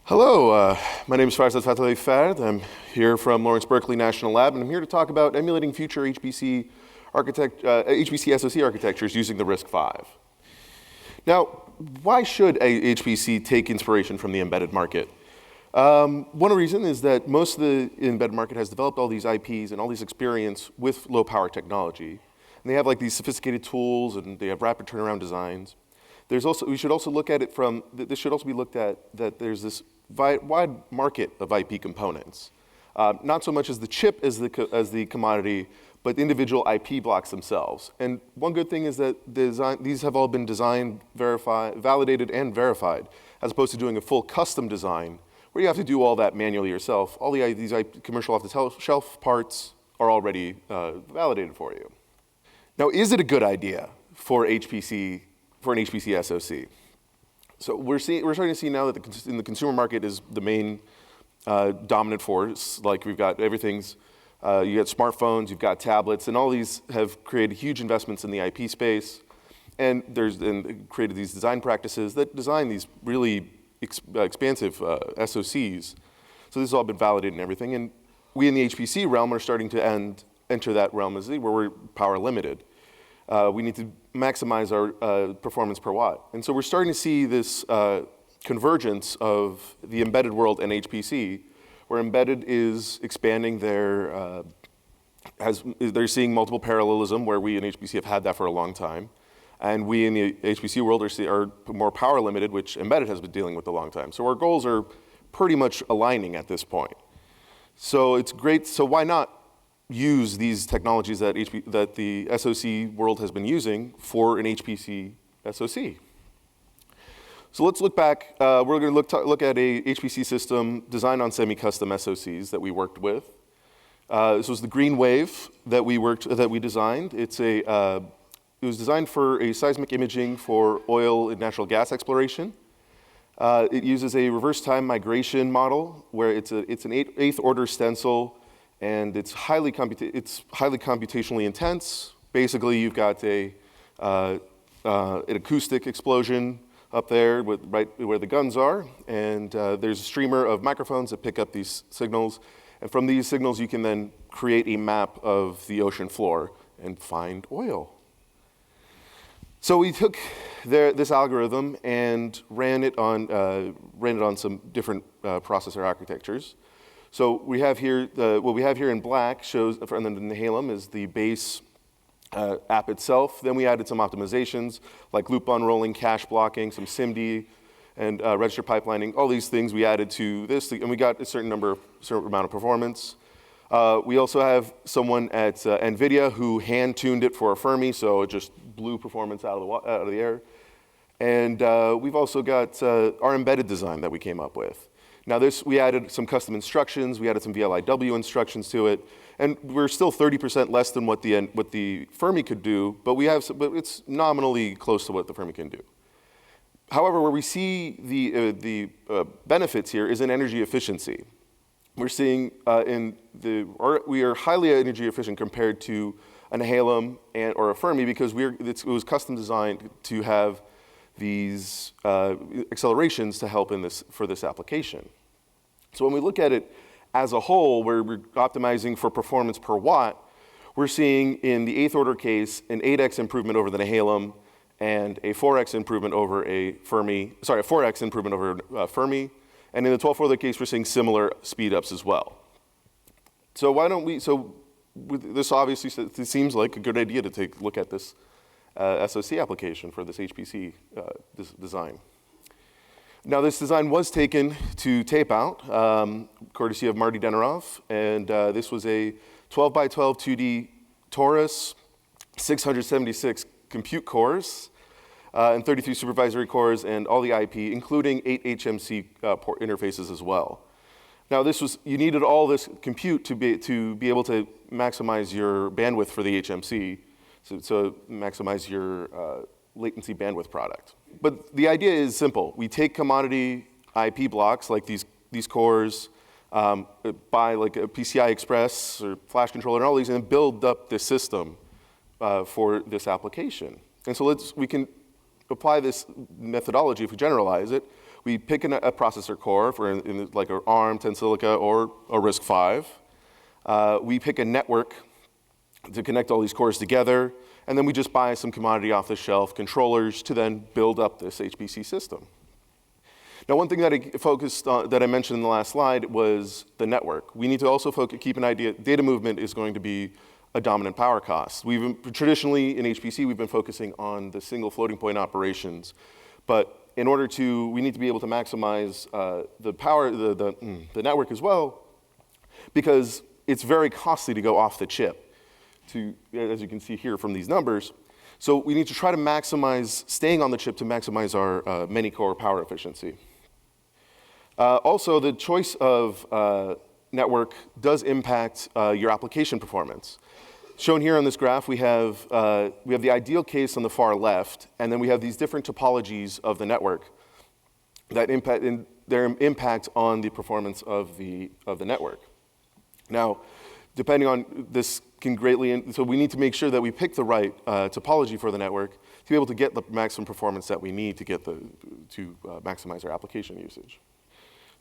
Hello, my name is Farzad Fatollahi-Fard. I'm here from Lawrence Berkeley National Lab, and I'm here to talk about emulating future HPC SoC architectures using the RISC-V. Now, why should a HPC take inspiration from the embedded market? One reason is that most of the embedded market has developed all these IPs and all this experience with low power technology. And they have like these sophisticated tools, and they have rapid turnaround designs. We should also look at it from, this should also be looked at that there's this wide market of IP components. Not so much as the chip as the commodity, but the individual IP blocks themselves. And one good thing is that these have all been designed, validated, and verified, as opposed to doing a full custom design, where you have to do all that manually yourself. All these commercial off-the-shelf parts are already validated for you. Now, is it a good idea for an HPC SoC? So we're starting to see now that in the consumer market is the main dominant force. Like we've got everything's, you got smartphones, you've got tablets, and all these have created huge investments in the IP space. And created these design practices that design these really expansive SoCs. So this has all been validated and everything. And we in the HPC realm are starting to enter that realm where we're power limited. We need to maximize our performance per watt. And so we're starting to see this convergence of the embedded world and HPC, where embedded is expanding they're seeing multiple parallelism, where we in HPC have had that for a long time. And we in the HPC world are more power limited, which embedded has been dealing with a long time. So our goals are pretty much aligning at this point. So it's great, so why not use these technologies that the SoC world has been using for an HPC SoC. So let's look back. We're going to look at a HPC system designed on semi-custom SoCs that we worked with. This was the green wave that we designed. It was designed for a seismic imaging for oil and natural gas exploration. It uses a reverse time migration model where it's an eighth order stencil. And it's highly computationally intense. Basically, you've got an acoustic explosion up there right where the guns are. And there's a streamer of microphones that pick up these signals. And from these signals, you can then create a map of the ocean floor and find oil. So we took this algorithm and ran it on some different processor architectures. So we have here, what we have here in black shows, and then the Nehalem is the base app itself. Then we added some optimizations, like loop unrolling, cache blocking, some SIMD, and register pipelining. All these things we added to this, and we got a certain amount of performance. We also have someone at NVIDIA who hand-tuned it for a Fermi, so it just blew performance out of the air. And we've also got our embedded design that we came up with. Now we added some custom instructions, we added some VLIW instructions to it, and we're still 30% less than what the Fermi could do, but it's nominally close to what the Fermi can do. However, where we see the benefits here is in energy efficiency. We're seeing we are highly energy efficient compared to a Nehalem or a Fermi because it was custom designed to have these accelerations to help for this application. So when we look at it as a whole, where we're optimizing for performance per watt, we're seeing in the eighth order case an 8x improvement over the Nehalem and a 4x improvement over a 4x improvement over a Fermi. And in the 12th order case, we're seeing similar speed ups as well. So this obviously seems like a good idea to take a look at this SoC application for this HPC design. Now, this design was taken to tape out, courtesy of Marty Deneroff, and this was a 12 by 12 2D torus, 676 compute cores, and 33 supervisory cores, and all the IP, including 8 HMC port interfaces as well. Now, you needed all this compute to be able to maximize your bandwidth for the HMC, so maximize your latency bandwidth product. But the idea is simple. We take commodity IP blocks like these cores, buy like a PCI Express or flash controller and all these, and build up this system for this application. And so we can apply this methodology, if we generalize it, We pick a processor core for like an ARM, Tensilica, or a RISC-V. We pick a network to connect all these cores together, and then we just buy some commodity off-the-shelf controllers to then build up this HPC system. Now, one thing that I focused on, that I mentioned in the last slide, was the network. We need to also keep an idea, data movement is going to be a dominant power cost. Traditionally, in HPC, we've been focusing on the single floating point operations, but in order to, we need to be able to maximize the power, the network as well, because it's very costly to go off the chip, as you can see here from these numbers. So we need to try to maximize staying on the chip to maximize our many-core power efficiency. Also, the choice of network does impact your application performance. Shown here on this graph, we have the ideal case on the far left, and then we have these different topologies of the network that impact their impact on the performance of the network. Now, depending on this can greatly, so we need to make sure that we pick the right topology for the network to be able to get the maximum performance that we need to get to maximize our application usage.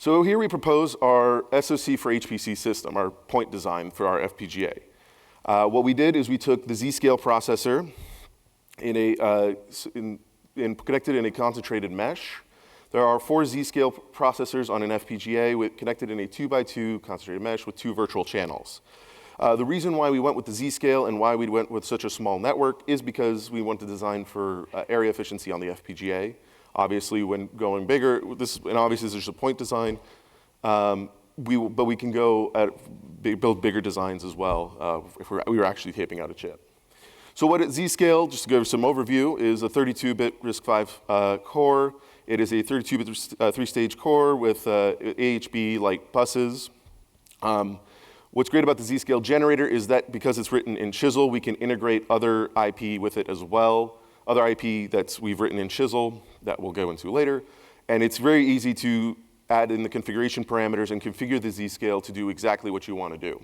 So here we propose our SoC for HPC system, our point design for our FPGA. What we did is we took the Z-scale processor connected in a concentrated mesh. There are 4 Z-scale processors on an FPGA connected in a 2x2 concentrated mesh with 2 virtual channels. The reason why we went with the Z-scale and why we went with such a small network is because we want to design for area efficiency on the FPGA. Obviously, when going bigger, and obviously there's a point design, but we can go build bigger designs as well if we were actually taping out a chip. So what is Z-scale, just to give some overview, is a 32-bit RISC-V core. It is a 32-bit 3-stage core with AHB-like buses. What's great about the Z-scale generator is that because it's written in Chisel, we can integrate other IP with it as well. Other IP that we've written in Chisel that we'll go into later. And it's very easy to add in the configuration parameters and configure the Z-scale to do exactly what you want to do.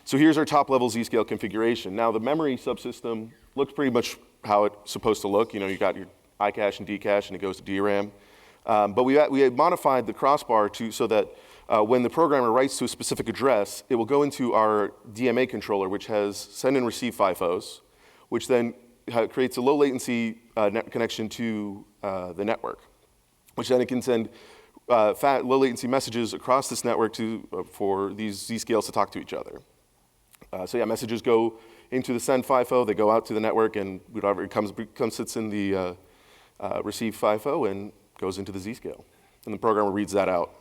So here's our top-level Z-scale configuration. Now, the memory subsystem looks pretty much how it's supposed to look. You know, you got your I-cache and D-cache, and it goes to DRAM. But we had modified the crossbar so that when the programmer writes to a specific address, it will go into our DMA controller, which has send and receive FIFOs, which then creates a low latency connection to the network, which then it can send low latency messages across this network for these Z-scales to talk to each other. So yeah, messages go into the send FIFO, they go out to the network, and whatever it comes sits in the receive FIFO and goes into the Z-scale. And the programmer reads that out.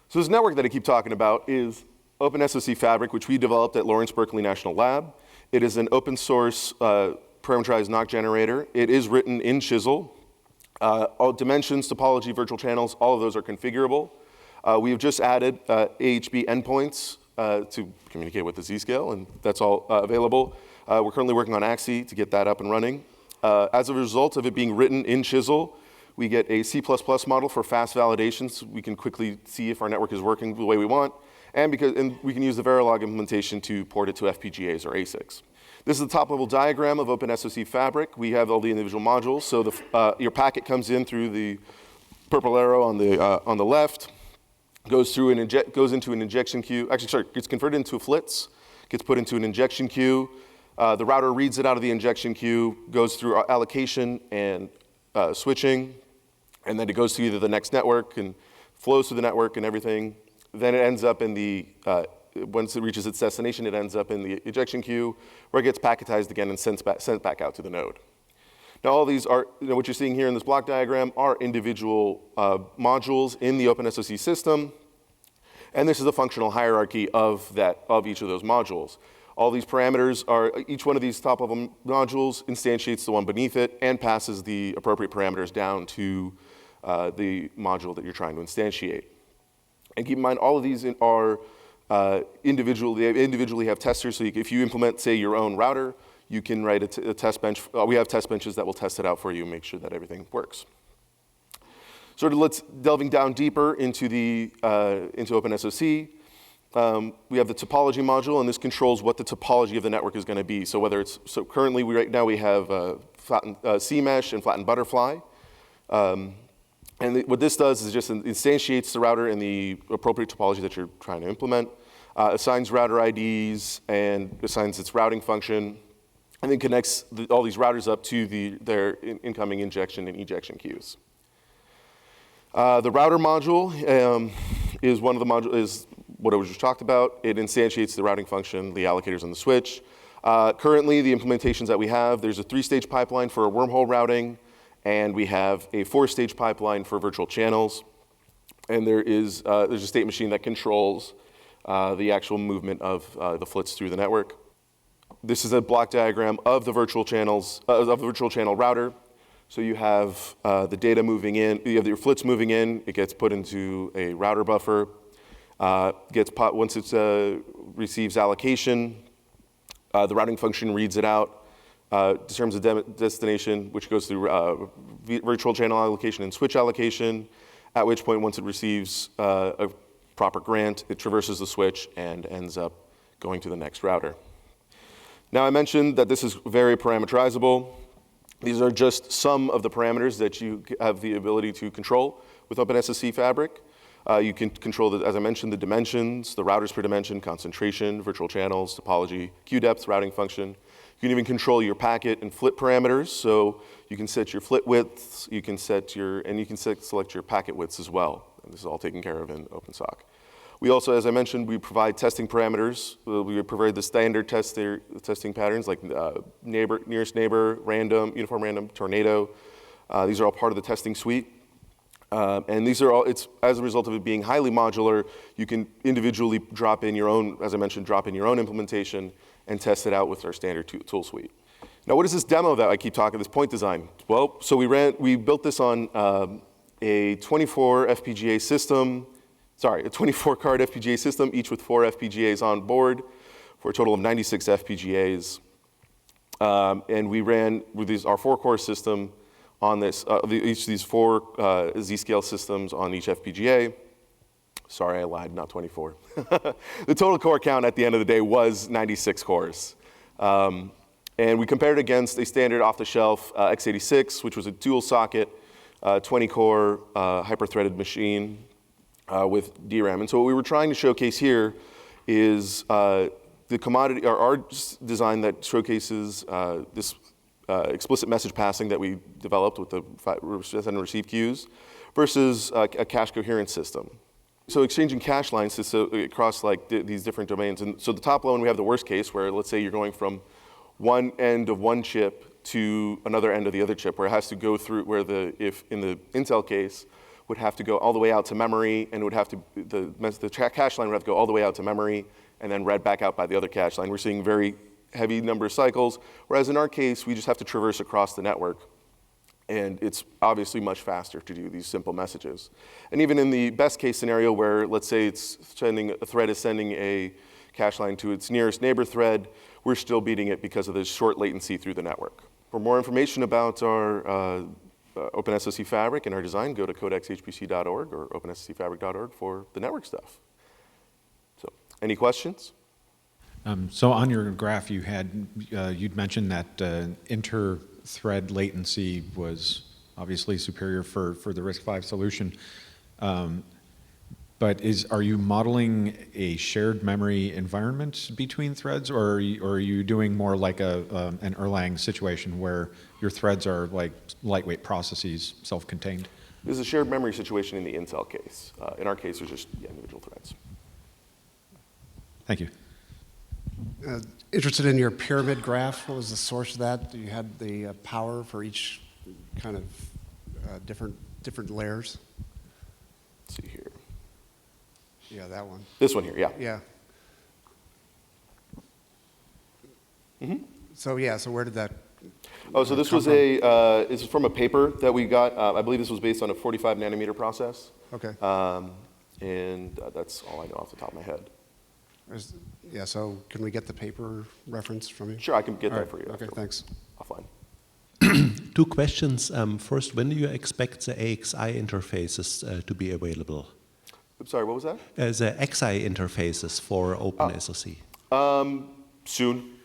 So this network that I keep talking about is OpenSoC Fabric, which we developed at Lawrence Berkeley National Lab. It is an open source parameterized Noc generator. It is written in Chisel. All dimensions, topology, virtual channels, all of those are configurable. We have just added AHB endpoints to communicate with the Z-scale, and that's all available. We're currently working on AXI to get that up and running. As a result of it being written in Chisel, we get a C++ model for fast validation, so we can quickly see if our network is working the way we want, and we can use the Verilog implementation to port it to FPGAs or ASICs. This is the top-level diagram of OpenSoC Fabric. We have all the individual modules. So your packet comes in through the purple arrow on the left, goes into an injection queue. Actually, sorry, gets converted into a FLITS, gets put into an injection queue. The router reads it out of the injection queue, goes through allocation and switching, and then it goes to either the next network and flows through the network and everything. Then it ends up in the once it reaches its destination, it ends up in the ejection queue, where it gets packetized again and sent back out to the node. Now, all these are, what you're seeing here in this block diagram are individual modules in the OpenSoC system, and this is the functional hierarchy of each of those modules. All these parameters each one of these top-level modules instantiates the one beneath it and passes the appropriate parameters down to the module that you're trying to instantiate. And keep in mind, all of these are they individually have testers, so if you implement, say, your own router, you can write a test bench. We have test benches that will test it out for you and make sure that everything works. Sort of let's delving down deeper into OpenSoC. We have the topology module, and this controls what the topology of the network is going to be. So currently right now we have C mesh and flattened butterfly. And what this does is just instantiates the router in the appropriate topology that you're trying to implement, assigns router IDs, and assigns its routing function, and then connects all these routers up to their incoming injection and ejection queues. The router module is one of the modules, is what I just talked about. It instantiates the routing function, the allocators on the switch. Currently, the implementations that we have, there's a 3-stage pipeline for wormhole routing, and we have a 4-stage pipeline for virtual channels. And there's a state machine that controls the actual movement of the flits through the network. This is a block diagram of the virtual channels, of the virtual channel router. So you have the data moving in, you have your flits moving in, it gets put into a router buffer, once it receives allocation, the routing function reads it out, determines the destination, which goes through virtual channel allocation and switch allocation, at which point, once it receives a proper grant, it traverses the switch and ends up going to the next router. Now, I mentioned that this is very parameterizable. These are just some of the parameters that you have the ability to control with OpenSoC Fabric. You can control, as I mentioned, the dimensions, the routers per dimension, concentration, virtual channels, topology, queue depth, routing function. You can even control your packet and flit parameters. So you can set your flit widths, you can select your packet widths as well. And this is all taken care of in OpenSoC. We also, as I mentioned, we provide testing parameters. We provide the standard testing patterns like nearest neighbor, random, uniform random, tornado. These are all part of the testing suite. And these are all, it's as a result of it being highly modular, you can individually drop in your own, as I mentioned, drop in your own implementation and test it out with our standard tool suite. Now, what is this demo that I keep talking, this point design? Well, so we built this on a 24 FPGA system, a 24 card FPGA system, each with 4 FPGAs on board for a total of 96 FPGAs. And we ran with our 4-core system on this, each of these 4 Z-scale systems on each FPGA. Sorry, I lied, not 24. The total core count at the end of the day was 96 cores. And we compared it against a standard off-the-shelf x86, which was a dual socket, 20-core hyper-threaded machine with DRAM. And so what we were trying to showcase here is the commodity, our design that showcases this explicit message passing that we developed with the send and receive queues versus a cache coherence system. So exchanging cache lines across like these different domains. And so the top one, we have the worst case where let's say you're going from one end of one chip to another end of the other chip where it has to go through, if in the Intel case, would have to go all the way out to memory and would have to, the cache line would have to go all the way out to memory and then read back out by the other cache line. We're seeing very heavy number of cycles, whereas in our case, we just have to traverse across the network. And it's obviously much faster to do these simple messages. And even in the best case scenario where, let's say a thread is sending a cache line to its nearest neighbor thread, we're still beating it because of the short latency through the network. For more information about our OpenSoC Fabric and our design, go to codexhpc.org or opensocfabric.org for the network stuff. So, any questions? So on your graph, you'd mentioned that inter-thread latency was obviously superior for the RISC-V solution. But are you modeling a shared memory environment between threads, or are you doing more like an Erlang situation where your threads are like lightweight processes, self-contained? This is a shared memory situation in the Intel case. In our case, there's just individual threads. Thank you. Interested in your pyramid graph. What was the source of that? You had the power for each kind of different layers. Let's see here. Yeah, that one. This one here, yeah. Yeah. Mm-hmm. So where did that? Oh, so this was this is from a paper that we got. I believe this was based on a 45 nanometer process. Okay. And that's all I know off the top of my head. Yeah, so can we get the paper reference from you? Sure, I can get that for you. Okay, thanks. Offline. 2 questions. First, when do you expect the AXI interfaces to be available? I'm sorry, what was that? The XI interfaces for OpenSoC. Soon.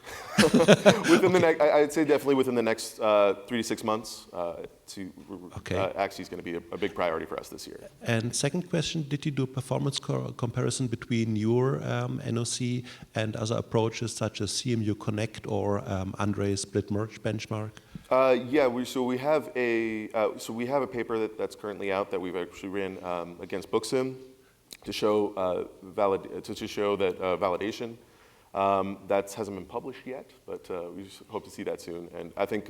Within the next, I'd say definitely within the next 3 to 6 months. Actually is going to be a big priority for us this year. And second question, did you do a performance comparison between your NOC and other approaches such as CMU Connect or Andre's split merge benchmark? Yeah, we have a paper that's currently out that we've actually ran against Booksim to show validation. That hasn't been published yet, but we just hope to see that soon. And I think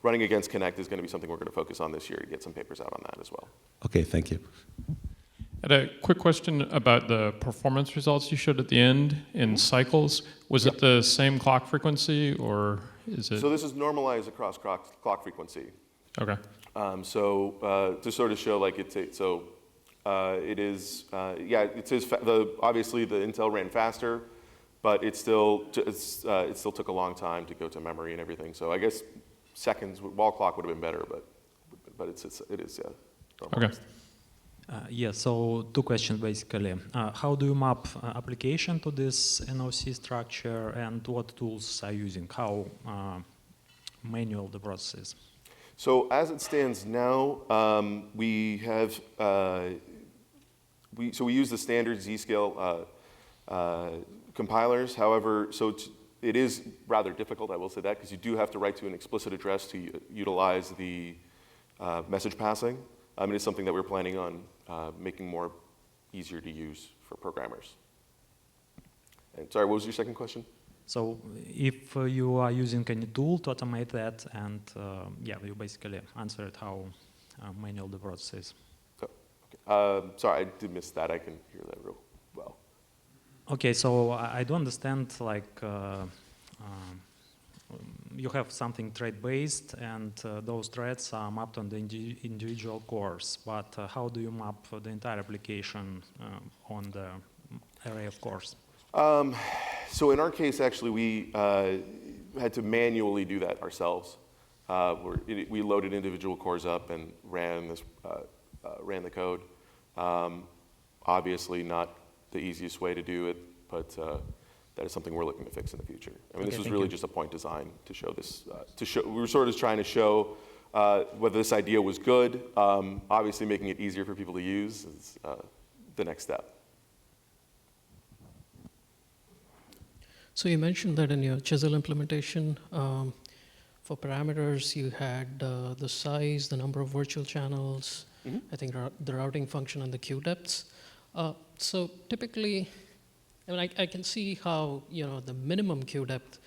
running against Connect is going to be something we're going to focus on this year to get some papers out on that as well. Okay, thank you. I had a quick question about the performance results you showed at the end in cycles. Was it the same clock frequency, or is it? So this is normalized across clock frequency. Okay. To sort of show like it is, obviously the Intel ran faster, but it still took a long time to go to memory and everything. So I guess seconds, wall clock would have been better, but it is, yeah. Okay. Yeah, so two questions basically. How do you map application to this NOC structure, and what tools are you using? How manual the process is? So as it stands now, we have we use the standard Z-scale compilers. However, it is rather difficult, I will say that, because you do have to write to an explicit address to utilize the message passing. It is something that we're planning on making more easier to use for programmers. And sorry, what was your second question? So if you are using any tool to automate that, and yeah, you basically answered how manual the process is. Sorry, I did miss that. I can hear that real well. Okay, so I do understand, like, you have something thread-based, and those threads are mapped on the individual cores, but how do you map the entire application on the array of cores? So in our case, actually, we had to manually do that ourselves. We loaded individual cores up and ran the code. Obviously not the easiest way to do it, but that is something we're looking to fix in the future. I mean, this was really just a point design to show this. We were sort of trying to show whether this idea was good. Obviously, making it easier for people to use is the next step. So you mentioned that in your Chisel implementation, for parameters, you had the size, the number of virtual channels, I think the routing function, and the queue depths. So typically, I mean, I can see how the minimum queue depth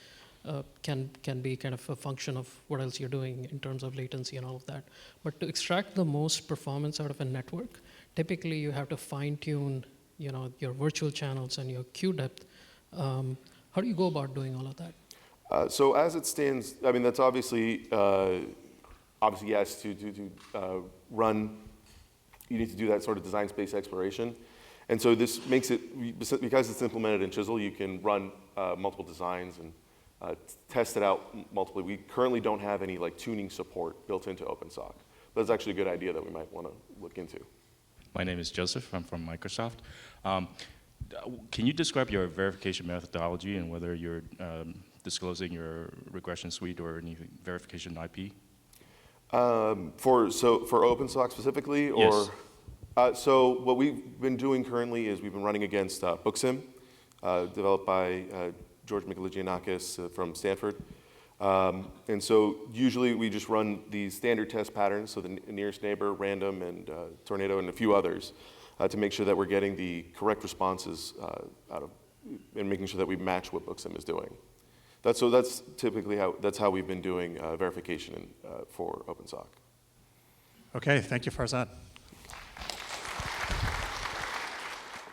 can be kind of a function of what else you're doing in terms of latency and all of that. But to extract the most performance out of a network, typically you have to fine-tune your virtual channels and your queue depth. How do you go about doing all of that? So as it stands, I mean, that's obviously yes, to run, you need to do that sort of design space exploration. And so this makes it, because it's implemented in Chisel, you can run multiple designs and test it out multiply. We currently don't have any tuning support built into OpenSoC. But it's actually a good idea that we might want to look into. My name is Joseph. I'm from Microsoft. Can you describe your verification methodology and whether you're disclosing your regression suite or any verification IP? For OpenSoC specifically, or? Yes. So what we've been doing currently is we've been running against Booksim, developed by George Michaeligianakis from Stanford. And so usually we just run these standard test patterns, so the nearest neighbor, random, and tornado, and a few others, to make sure that we're getting the correct responses out of, and making sure that we match what Booksim is doing. That's typically how we've been doing verification for OpenSoC. Okay, thank you, Farzad.